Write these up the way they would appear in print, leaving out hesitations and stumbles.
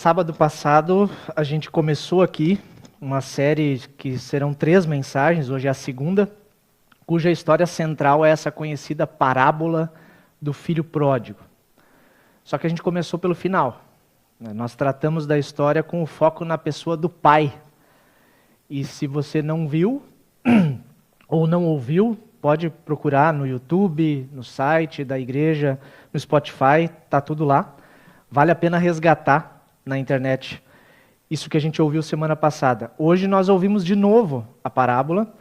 Sábado passado, a gente começou aqui uma série que serão 3 mensagens, hoje é a segunda, cuja história central é essa conhecida parábola do filho pródigo. Só que a gente começou pelo final. Nós tratamos da história com o foco na pessoa do pai. E se você não viu ou não ouviu, pode procurar no YouTube, no site da igreja, no Spotify, tá tudo lá. Vale a pena resgatar na internet isso que a gente ouviu semana passada. Hoje nós ouvimos de novo a parábola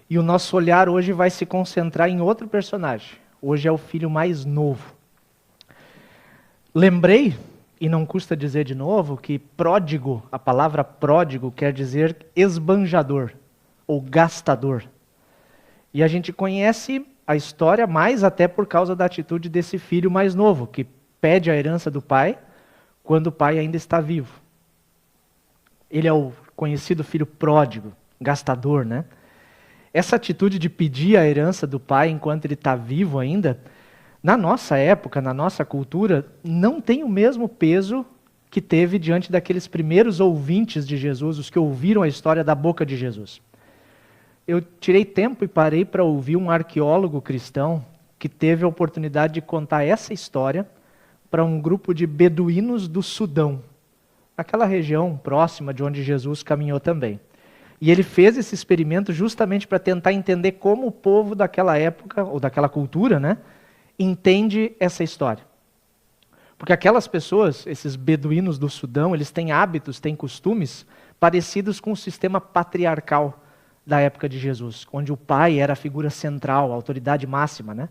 e o nosso olhar hoje vai se concentrar em outro personagem. Hoje é o filho mais novo. Lembrei, e não custa dizer de novo, que pródigo, a palavra pródigo quer dizer esbanjador ou gastador. E a gente conhece a história mais até por causa da atitude desse filho mais novo, que pede a herança do pai quando o pai ainda está vivo. Ele é o conhecido filho pródigo, gastador, né? Essa atitude de pedir a herança do pai enquanto ele está vivo ainda, na nossa época, na nossa cultura, não tem o mesmo peso que teve diante daqueles primeiros ouvintes de Jesus, os que ouviram a história da boca de Jesus. Eu tirei tempo e parei para ouvir um arqueólogo cristão que teve a oportunidade de contar essa história para um grupo de beduínos do Sudão, naquela região próxima de onde Jesus caminhou também. E ele fez esse experimento justamente para tentar entender como o povo daquela época, ou daquela cultura, né, entende essa história. Porque aquelas pessoas, esses beduínos do Sudão, eles têm hábitos, têm costumes parecidos com o sistema patriarcal da época de Jesus, onde o pai era a figura central, a autoridade máxima, né?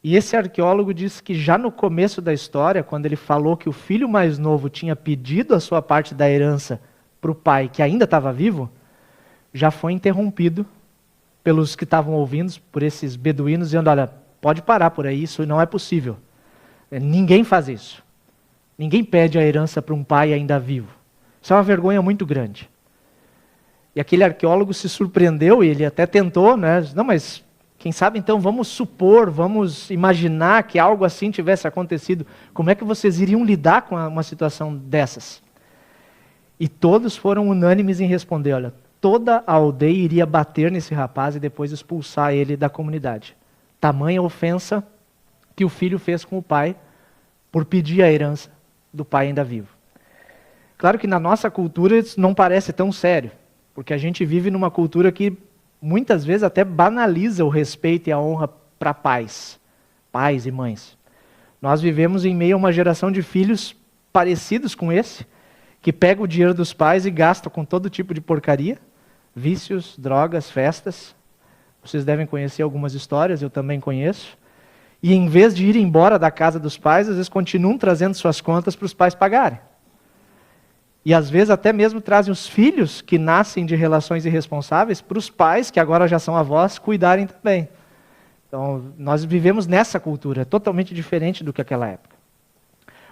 E esse arqueólogo diz que já no começo da história, quando ele falou que o filho mais novo tinha pedido a sua parte da herança para o pai, que ainda estava vivo, já foi interrompido pelos que estavam ouvindo, por esses beduínos, dizendo, olha, pode parar por aí, isso não é possível. Ninguém faz isso. Ninguém pede a herança para um pai ainda vivo. Isso é uma vergonha muito grande. E aquele arqueólogo se surpreendeu e ele até tentou, né? Não, mas quem sabe então vamos supor, vamos imaginar que algo assim tivesse acontecido. Como é que vocês iriam lidar com uma situação dessas? E todos foram unânimes em responder, olha, toda a aldeia iria bater nesse rapaz e depois expulsar ele da comunidade. Tamanha ofensa que o filho fez com o pai por pedir a herança do pai ainda vivo. Claro que na nossa cultura isso não parece tão sério, porque a gente vive numa cultura que muitas vezes até banaliza o respeito e a honra para pais e mães. Nós vivemos em meio a uma geração de filhos parecidos com esse, que pega o dinheiro dos pais e gasta com todo tipo de porcaria, vícios, drogas, festas. Vocês devem conhecer algumas histórias, eu também conheço. E em vez de ir embora da casa dos pais, às vezes continuam trazendo suas contas para os pais pagarem. E às vezes até mesmo trazem os filhos que nascem de relações irresponsáveis para os pais, que agora já são avós, cuidarem também. Então, nós vivemos nessa cultura, totalmente diferente do que aquela época.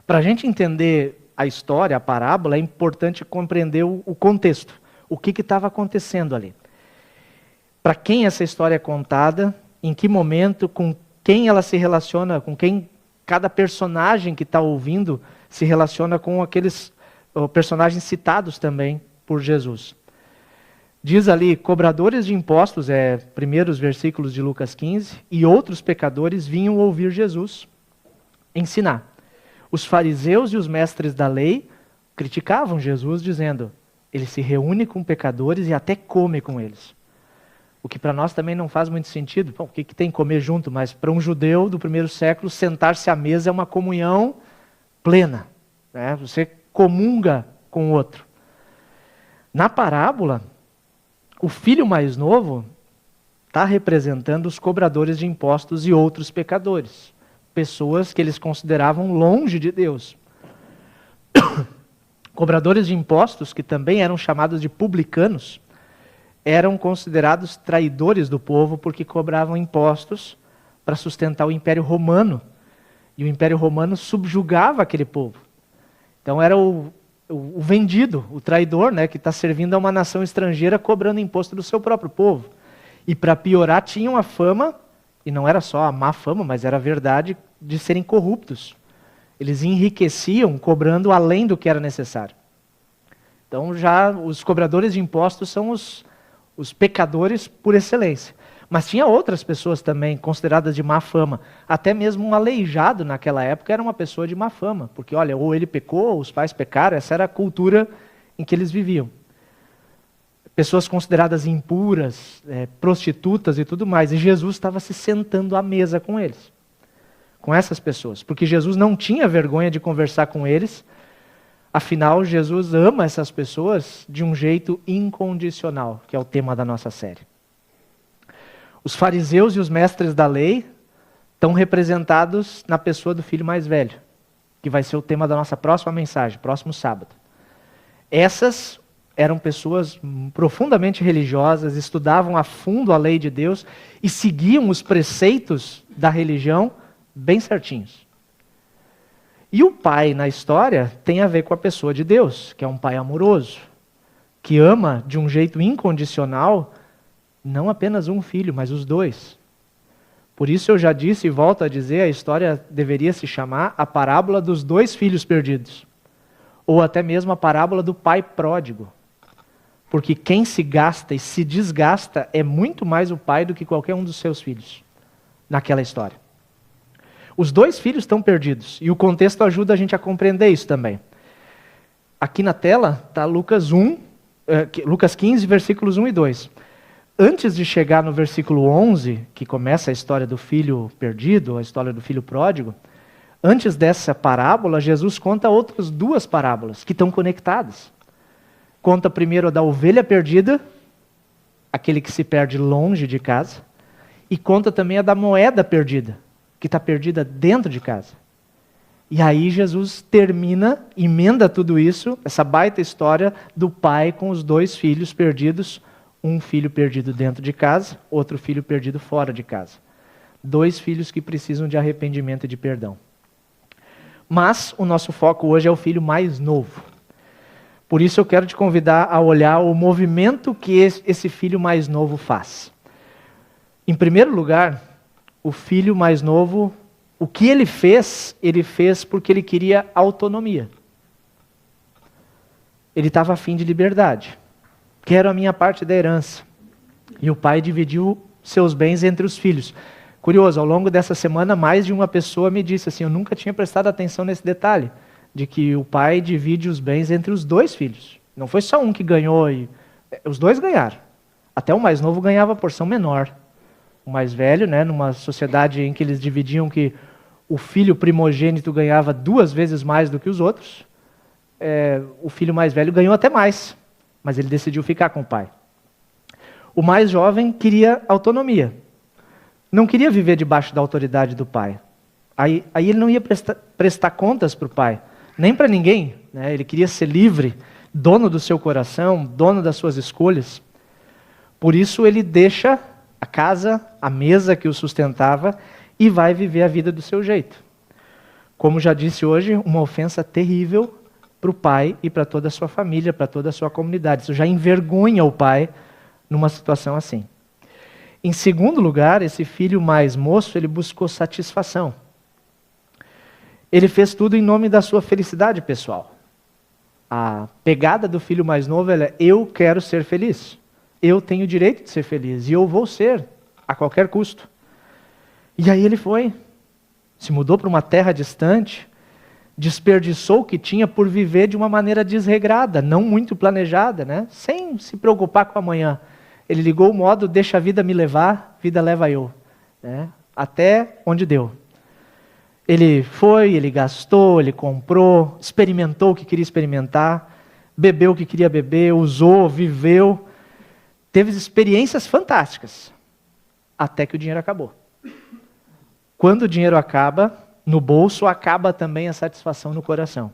Para a gente entender a história, a parábola, é importante compreender o contexto, o que estava acontecendo ali. Para quem essa história é contada, em que momento, com quem ela se relaciona, com quem cada personagem que está ouvindo se relaciona com aqueles personagens citados também por Jesus. Diz ali, cobradores de impostos, primeiros versículos de Lucas 15, e outros pecadores vinham ouvir Jesus ensinar. Os fariseus e os mestres da lei criticavam Jesus, dizendo, ele se reúne com pecadores e até come com eles. O que para nós também não faz muito sentido. Bom, o que tem que comer junto? Mas para um judeu do primeiro século, sentar-se à mesa é uma comunhão plena. Né? Você comunga com o outro. Na parábola, o filho mais novo está representando os cobradores de impostos e outros pecadores. Pessoas que eles consideravam longe de Deus. Cobradores de impostos, que também eram chamados de publicanos, eram considerados traidores do povo porque cobravam impostos para sustentar o Império Romano. E o Império Romano subjugava aquele povo. Então era o vendido, o traidor, né, que está servindo a uma nação estrangeira cobrando imposto do seu próprio povo. E para piorar, tinham a fama, e não era só a má fama, mas era a verdade, de serem corruptos. Eles enriqueciam cobrando além do que era necessário. Então já os cobradores de impostos são os pecadores por excelência. Mas tinha outras pessoas também consideradas de má fama. Até mesmo um aleijado naquela época era uma pessoa de má fama. Porque olha, ou ele pecou, ou os pais pecaram, essa era a cultura em que eles viviam. Pessoas consideradas impuras, prostitutas e tudo mais. E Jesus estava se sentando à mesa com eles. Com essas pessoas. Porque Jesus não tinha vergonha de conversar com eles. Afinal, Jesus ama essas pessoas de um jeito incondicional, que é o tema da nossa série. Os fariseus e os mestres da lei estão representados na pessoa do filho mais velho, que vai ser o tema da nossa próxima mensagem, próximo sábado. Essas eram pessoas profundamente religiosas, estudavam a fundo a lei de Deus e seguiam os preceitos da religião bem certinhos. E o pai na história tem a ver com a pessoa de Deus, que é um pai amoroso, que ama de um jeito incondicional, não apenas um filho, mas os dois. Por isso eu já disse e volto a dizer, a história deveria se chamar a parábola dos dois filhos perdidos. Ou até mesmo a parábola do pai pródigo. Porque quem se gasta e se desgasta é muito mais o pai do que qualquer um dos seus filhos, naquela história. Os dois filhos estão perdidos, e o contexto ajuda a gente a compreender isso também. Aqui na tela está Lucas 15, versículos 1 e 2. Antes de chegar no versículo 11, que começa a história do filho perdido, a história do filho pródigo, antes dessa parábola, Jesus conta outras duas parábolas que estão conectadas. Conta primeiro a da ovelha perdida, aquele que se perde longe de casa, e conta também a da moeda perdida, que está perdida dentro de casa. E aí Jesus termina, emenda tudo isso, essa baita história do pai com os dois filhos perdidos, um filho perdido dentro de casa, outro filho perdido fora de casa. Dois filhos que precisam de arrependimento e de perdão. Mas o nosso foco hoje é o filho mais novo. Por isso eu quero te convidar a olhar o movimento que esse filho mais novo faz. Em primeiro lugar, o filho mais novo, o que ele fez porque ele queria autonomia. Ele estava afim de liberdade. Quero a minha parte da herança. E o pai dividiu seus bens entre os filhos. Curioso, ao longo dessa semana, mais de uma pessoa me disse assim, eu nunca tinha prestado atenção nesse detalhe, de que o pai divide os bens entre os dois filhos. Não foi só um que ganhou, os dois ganharam. Até o mais novo ganhava a porção menor. O mais velho, numa sociedade em que eles dividiam que o filho primogênito ganhava 2 vezes mais do que os outros, o filho mais velho ganhou até mais. Mas ele decidiu ficar com o pai. O mais jovem queria autonomia. Não queria viver debaixo da autoridade do pai. Aí ele não ia prestar contas para o pai, nem para ninguém. Ele queria ser livre, dono do seu coração, dono das suas escolhas. Por isso ele deixa a casa, a mesa que o sustentava e vai viver a vida do seu jeito. Como já disse hoje, uma ofensa terrível para o pai e para toda a sua família, para toda a sua comunidade. Isso já envergonha o pai numa situação assim. Em segundo lugar, esse filho mais moço, ele buscou satisfação. Ele fez tudo em nome da sua felicidade pessoal. A pegada do filho mais novo é, eu quero ser feliz. Eu tenho o direito de ser feliz e eu vou ser, a qualquer custo. E aí ele foi, se mudou para uma terra distante, desperdiçou o que tinha por viver de uma maneira desregrada, não muito planejada, sem se preocupar com amanhã. Ele ligou o modo, deixa a vida me levar, vida leva eu. Até onde deu. Ele foi, ele gastou, ele comprou, experimentou o que queria experimentar, bebeu o que queria beber, usou, viveu. Teve experiências fantásticas, até que o dinheiro acabou. Quando o dinheiro acaba, no bolso acaba também a satisfação no coração.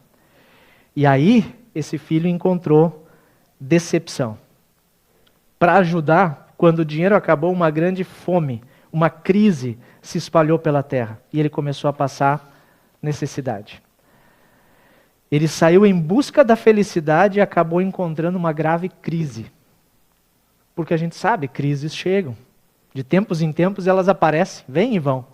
E aí, esse filho encontrou decepção. Para ajudar, quando o dinheiro acabou, uma grande fome, uma crise se espalhou pela terra. E ele começou a passar necessidade. Ele saiu em busca da felicidade e acabou encontrando uma grave crise. Porque a gente sabe, crises chegam. De tempos em tempos elas aparecem, vêm e vão.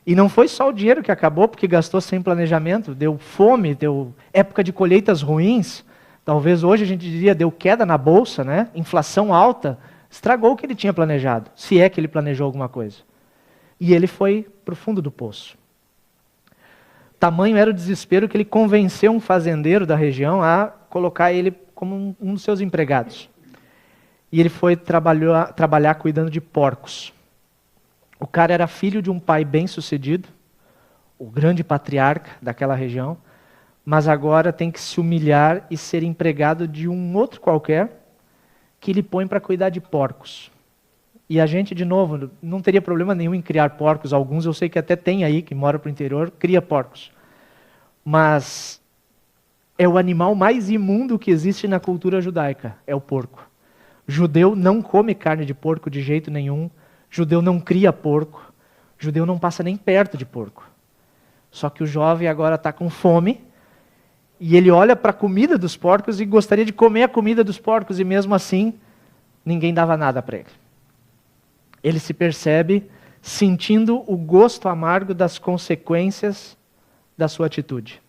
E não foi só o dinheiro que acabou, porque gastou sem planejamento, deu fome, deu época de colheitas ruins. Talvez hoje a gente diria, deu queda na bolsa, né? Inflação alta, estragou o que ele tinha planejado, se é que ele planejou alguma coisa. E ele foi para o fundo do poço. Tamanho era o desespero que ele convenceu um fazendeiro da região a colocar ele como um dos seus empregados. E ele foi trabalhar cuidando de porcos. O cara era filho de um pai bem-sucedido, o grande patriarca daquela região, mas agora tem que se humilhar e ser empregado de um outro qualquer que lhe põe para cuidar de porcos. E a gente, de novo, não teria problema nenhum em criar porcos. Alguns eu sei que até tem aí, que mora para o interior, cria porcos. Mas é o animal mais imundo que existe na cultura judaica, é o porco. Judeu não come carne de porco de jeito nenhum. Judeu não cria porco. Judeu não passa nem perto de porco. Só que o jovem agora está com fome e ele olha para a comida dos porcos e gostaria de comer a comida dos porcos e mesmo assim ninguém dava nada para ele. Ele se percebe sentindo o gosto amargo das consequências da sua atitude.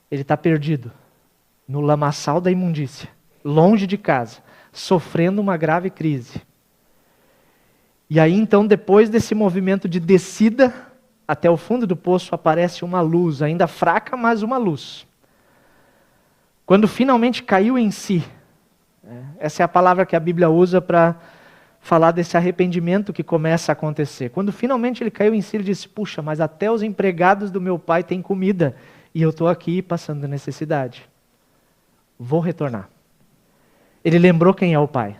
Ele está perdido no lamaçal da imundícia, longe de casa, sofrendo uma grave crise. E aí então, depois desse movimento de descida até o fundo do poço, aparece uma luz, ainda fraca, mas uma luz. Quando finalmente caiu em si, essa é a palavra que a Bíblia usa para falar desse arrependimento que começa a acontecer. Quando finalmente ele caiu em si, ele disse, puxa, mas até os empregados do meu pai têm comida, e eu estou aqui passando necessidade. Vou retornar. Ele lembrou quem é o pai.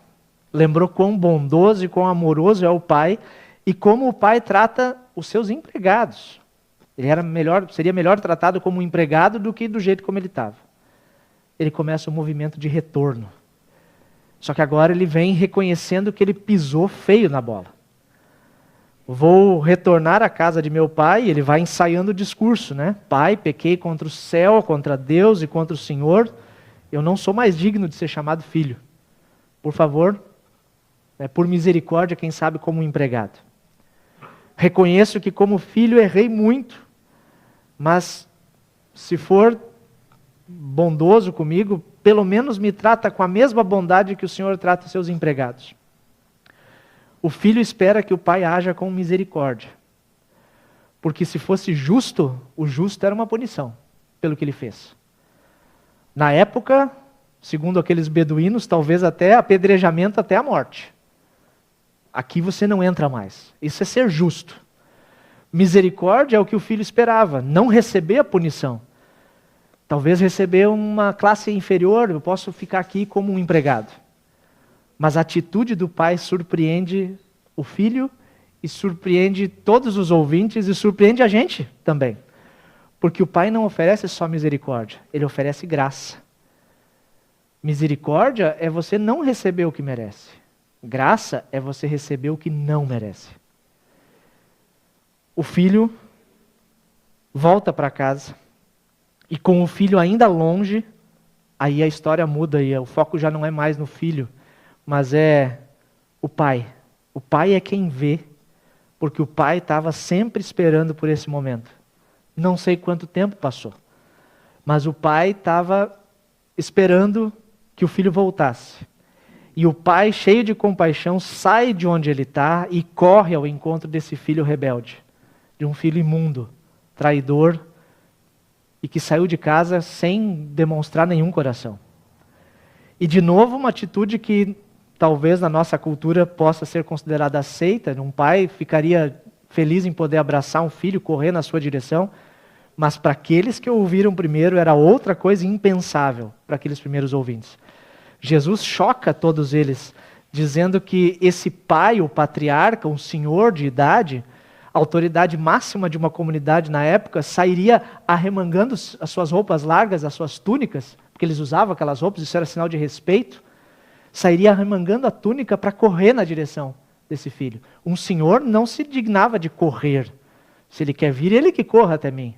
Lembrou quão bondoso e quão amoroso é o pai e como o pai trata os seus empregados. Ele seria melhor tratado como um empregado do que do jeito como ele estava. Ele começa um movimento de retorno. Só que agora ele vem reconhecendo que ele pisou feio na bola. Vou retornar à casa de meu pai, e ele vai ensaiando o discurso, né? Pai, pequei contra o céu, contra Deus e contra o Senhor. Eu não sou mais digno de ser chamado filho. Por favor, por misericórdia, quem sabe como um empregado. Reconheço que como filho errei muito, mas se for bondoso comigo, pelo menos me trata com a mesma bondade que o Senhor trata os seus empregados. O filho espera que o pai haja com misericórdia. Porque se fosse justo, o justo era uma punição pelo que ele fez. Na época, segundo aqueles beduínos, talvez até apedrejamento até a morte. Aqui você não entra mais. Isso é ser justo. Misericórdia é o que o filho esperava, não receber a punição. Talvez receber uma classe inferior, eu posso ficar aqui como um empregado. Mas a atitude do pai surpreende o filho e surpreende todos os ouvintes e surpreende a gente também. Porque o pai não oferece só misericórdia, ele oferece graça. Misericórdia é você não receber o que merece. Graça é você receber o que não merece. O filho volta para casa e com o filho ainda longe, aí a história muda e o foco já não é mais no filho, mas é o pai. O pai é quem vê, porque o pai estava sempre esperando por esse momento. Não sei quanto tempo passou, mas o pai estava esperando que o filho voltasse. E o pai, cheio de compaixão, sai de onde ele está e corre ao encontro desse filho rebelde, de um filho imundo, traidor, e que saiu de casa sem demonstrar nenhum coração. E de novo uma atitude que talvez na nossa cultura possa ser considerada aceita, um pai ficaria feliz em poder abraçar um filho, correr na sua direção, mas para aqueles que ouviram primeiro era outra coisa impensável para aqueles primeiros ouvintes. Jesus choca todos eles, dizendo que esse pai, o patriarca, um senhor de idade, a autoridade máxima de uma comunidade na época, sairia arremangando as suas roupas largas, as suas túnicas, porque eles usavam aquelas roupas, isso era sinal de respeito, sairia arremangando a túnica para correr na direção desse filho. Um senhor não se dignava de correr. Se ele quer vir, ele que corra até mim.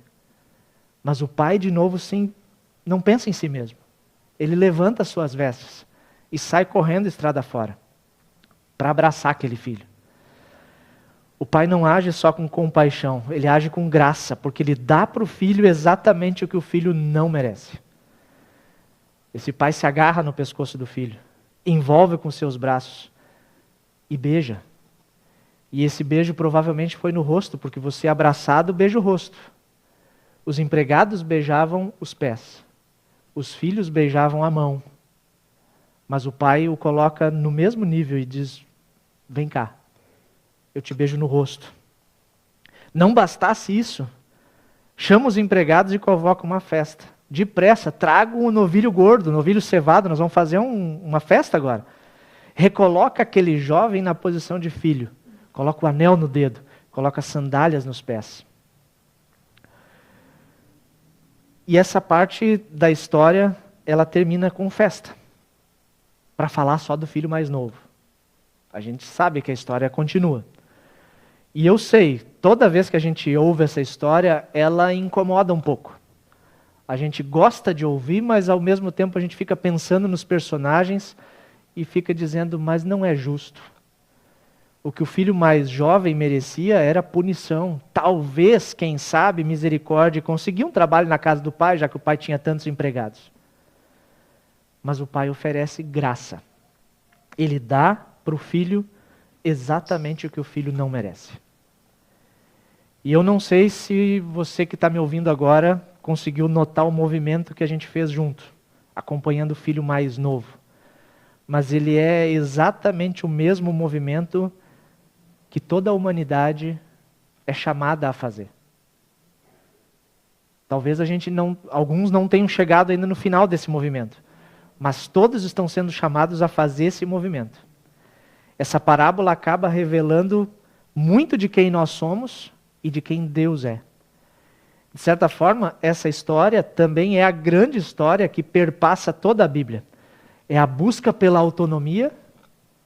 Mas o pai, de novo, sim, não pensa em si mesmo. Ele levanta as suas vestes e sai correndo estrada fora para abraçar aquele filho. O pai não age só com compaixão, ele age com graça, porque ele dá para o filho exatamente o que o filho não merece. Esse pai se agarra no pescoço do filho, envolve com seus braços e beija. E esse beijo provavelmente foi no rosto, porque você abraçado beija o rosto. Os empregados beijavam os pés, os filhos beijavam a mão. Mas o pai o coloca no mesmo nível e diz: vem cá, eu te beijo no rosto. Não bastasse isso, chama os empregados e convoca uma festa. Depressa, traga um novilho gordo, um novilho cevado, nós vamos fazer uma festa agora. Recoloca aquele jovem na posição de filho. Coloca o anel no dedo, coloca sandálias nos pés. E essa parte da história, ela termina com festa. Para falar só do filho mais novo. A gente sabe que a história continua. E eu sei, toda vez que a gente ouve essa história, ela incomoda um pouco. A gente gosta de ouvir, mas ao mesmo tempo a gente fica pensando nos personagens e fica dizendo, mas não é justo. O que o filho mais jovem merecia era punição. Talvez, quem sabe, misericórdia, conseguir um trabalho na casa do pai, já que o pai tinha tantos empregados. Mas o pai oferece graça. Ele dá para o filho exatamente o que o filho não merece. E eu não sei se você que está me ouvindo agora conseguiu notar o movimento que a gente fez junto, acompanhando o filho mais novo. Mas ele é exatamente o mesmo movimento que toda a humanidade é chamada a fazer. Talvez alguns não tenham chegado ainda no final desse movimento, mas todos estão sendo chamados a fazer esse movimento. Essa parábola acaba revelando muito de quem nós somos e de quem Deus é. De certa forma, essa história também é a grande história que perpassa toda a Bíblia. É a busca pela autonomia,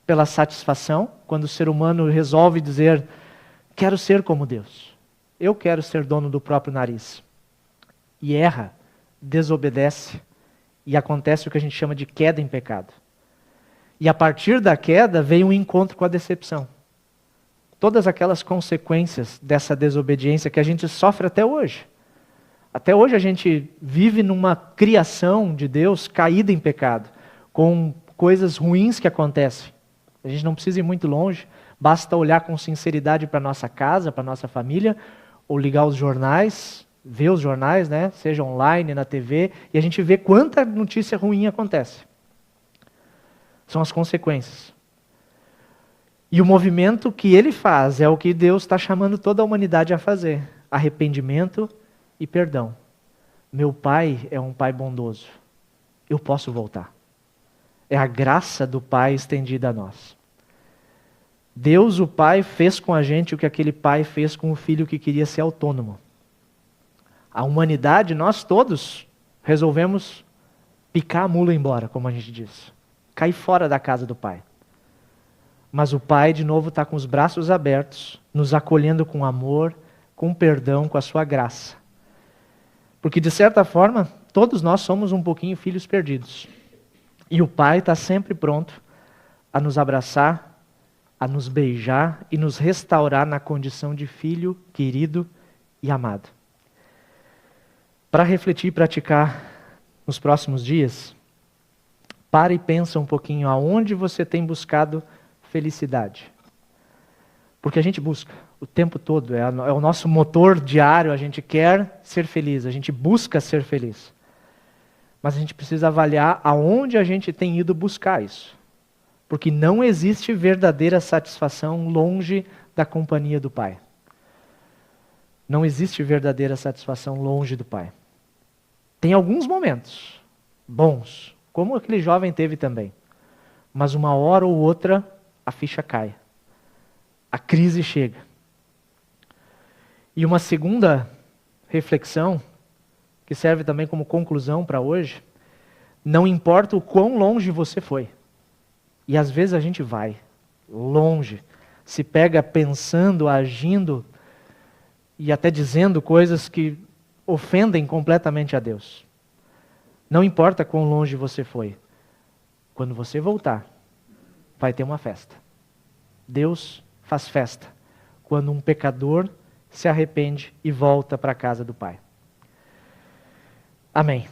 pela satisfação, quando o ser humano resolve dizer, quero ser como Deus. Eu quero ser dono do próprio nariz. E erra, desobedece, e acontece o que a gente chama de queda em pecado. E a partir da queda vem um encontro com a decepção. Todas aquelas consequências dessa desobediência que a gente sofre até hoje. Até hoje a gente vive numa criação de Deus caída em pecado, com coisas ruins que acontecem. A gente não precisa ir muito longe, basta olhar com sinceridade para a nossa casa, para a nossa família, ou ligar os jornais, ver os jornais, né? Seja online, na TV, e a gente vê quanta notícia ruim acontece. São as consequências. E o movimento que ele faz é o que Deus está chamando toda a humanidade a fazer. Arrependimento e perdão. Meu pai é um pai bondoso. Eu posso voltar. É a graça do pai estendida a nós. Deus, o pai, fez com a gente o que aquele pai fez com o filho que queria ser autônomo. A humanidade, nós todos, resolvemos picar a mula embora, como a gente diz. Cair fora da casa do pai. Mas o pai, de novo, está com os braços abertos, nos acolhendo com amor, com perdão, com a sua graça. Porque, de certa forma, todos nós somos um pouquinho filhos perdidos. E o pai está sempre pronto a nos abraçar, a nos beijar e nos restaurar na condição de filho querido e amado. Para refletir e praticar nos próximos dias, para e pensa um pouquinho aonde você tem buscado felicidade. Porque a gente busca o tempo todo, é o nosso motor diário, a gente quer ser feliz, a gente busca ser feliz. Mas a gente precisa avaliar aonde a gente tem ido buscar isso. Porque não existe verdadeira satisfação longe da companhia do Pai. Não existe verdadeira satisfação longe do Pai. Tem alguns momentos bons, como aquele jovem teve também. Mas uma hora ou outra, a ficha cai. A crise chega. E uma segunda reflexão, que serve também como conclusão para hoje, não importa o quão longe você foi. E às vezes a gente vai longe, se pega pensando, agindo e até dizendo coisas que ofendem completamente a Deus. Não importa quão longe você foi. Quando você voltar, vai ter uma festa. Deus faz festa quando um pecador se arrepende e volta para a casa do Pai. Amém.